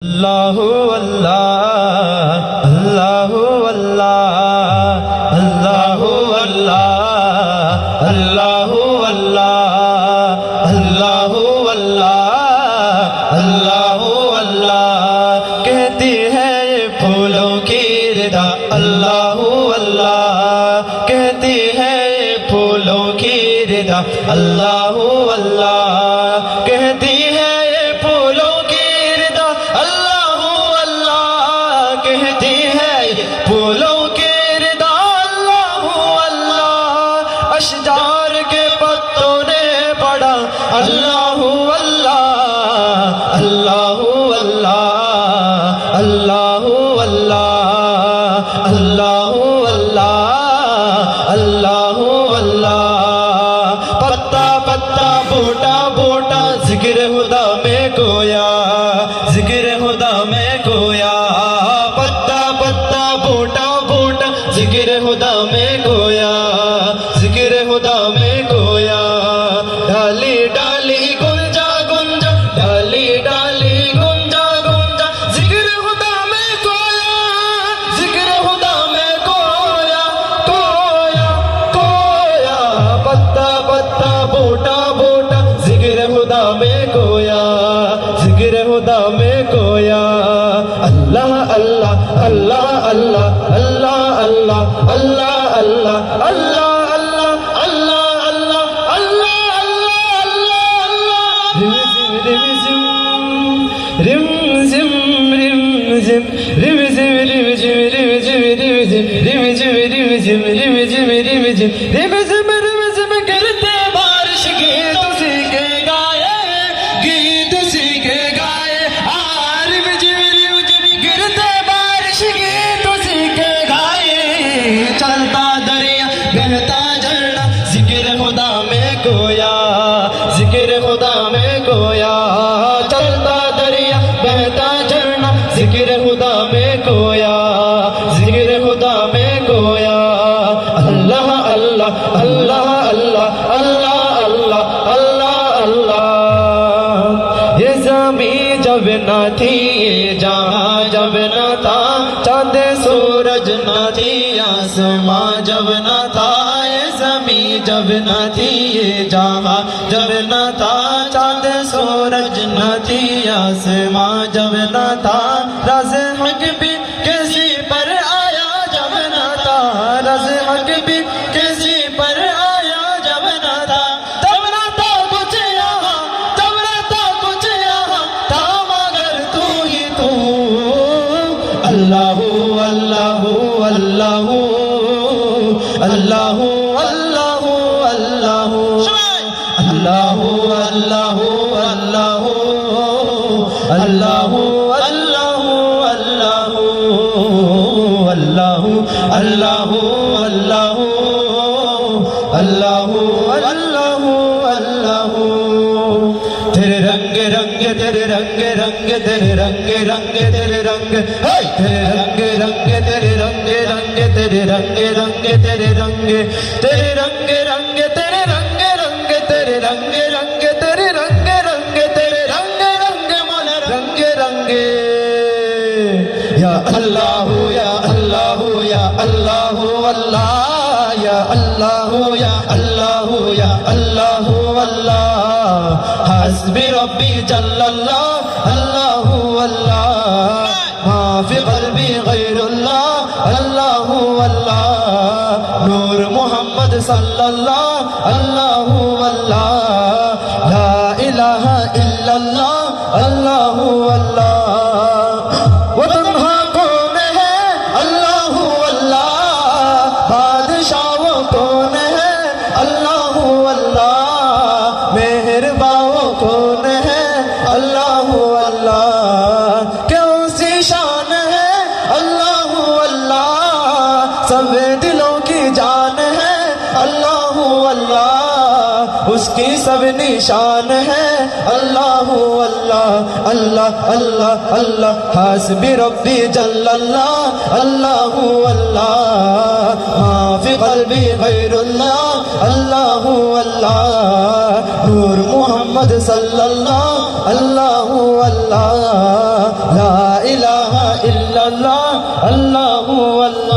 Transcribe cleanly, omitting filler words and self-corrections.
अल्लाहु अल्लाह अल्लाहु अल्लाह अल्लाहु अल्लाह अल्लाहु अल्लाह अल्लाहु अल्लाह अल्लाहु अल्लाह कहती है ये फूलों की रिदा अल्लाहु अल्लाह कहती है ये फूलों की रिदा अल्लाहु अल्लाह कहती है ये फूलों की रिदा अल्लाहु अल्लाह कहती है फूलों की रिदा अल्लाहु अल्लाह अशजार के पत्तों ने पढ़ा अल्लाहु अल्लाह अल्लाहु अल्लाह अल्लाहु अल्लाह अल्लाहु अल्लाह अल्लाहु अल्लाह पत्ता पत्ता बूटा बूटा जिक्र खुदा में गोया जिक्र खुदा में गोया पत्ता पत्ता बूटा बूटा जिक्र खुदा में गोया जिक्र खुदा में गोया डाली डाली गुंजा गुंजा डाली डाली गुंजा गुंजा जिक्र खुदा में गोया जिक्र खुदा में गोया गोया गोया पत्ता पत्ता बूटा बूटा जिक्र खुदा में गोया जिक्र खुदा में गोया अल्लाह अल्लाह अल्लाह अल्लाह अल्लाह अल्लाह अल्लाह अल्लाह अल्लाह करते बारिश गीत सीखे गाए गीत सीखे गाए गिरते बारिश गीत सीखे गाए चलता दरिया बहता झरना जिक्र खुदा में गोया जिक्र खुदा में गोया चलता दरिया बहता झरना जिक्र खुदा में गोया जिक्र खुदा में गोया अल्लाह अल्लाह अल्लाह अल्लाह अल्लाह अल्लाह अल्लाह अल्लाह ये ज़मीं जब न थी ये जहां जब न था चांद सूरज न थी आसमां जब न था ये ज़मीं जब न थी ये जहां जब न था चांद सूरज न थी आसमां जब न था रज़ हक भी किसी पर आया जब न था रज़ हक भी किसी पर आया जब न था तब न था कुछ यहाँ तब न था कुछ यहाँ था मगर तू ही तू अल्लाहु अल्लाहु अल्लाहु अल्लाहु अल्लाहु अल्लाहु अल्लाहु अल्लाहु अल्लाहु अल्लाहु अल्लाहु अल्लाहु अल्लाहु अल्लाहु अल्लाहु अल्लाहु अल्लाहु तेरे रंग रंग तेरे रंग रंग तेरे रंग रंग तेरे रंग तेरे रंग रंग तेरे रंग रंग तेरे रंग रंग तेरे रंग तेरे रंग रंग तेरे रंग रंग तेरे रंग रंग तेरे रंग रंग तेरे रंग रंग मोला रंग रंग या अल्लाह या अल्लाह या अल्लाह अल्लाह या अल्लाह या अल्लाह या अल्लाह अल्लाह हस्बी रब्बी जल्लल्लाह अल्लाह अल्लाह मा फी क़ल्बी गैरुल्लाह अल्लाह अल्लाह नूर मोहम्मद सल्लल्लाह अल्लाह अल्लाह ला इलाहा इल्लल्लाह अल्लाह अल्लाह वो तन्हा कौन है अल्लाह अल्लाह बादशाह वो कौन है अल्लाह अल्लाह मेहरबान कौन है अल्लाह अल्लाह क्यों सी शान है अल्लाह अल्लाह सब दिलों की जान है अल्लाह अल्लाह उसकी सब निशान है अल्लाह अल्लाह अल्लाह अल्लाह अल्लाह हस्बी रब्बी जल्लल्लाह अल्लाह अल्लाह मा फी क़ल्बी गैरुल्लाह अल्लाह अल्लाह नूर मोहम्मद सल्लल्लाह अल्लाह अल्लाह ला अल्लाह अल्लाह अल्लाह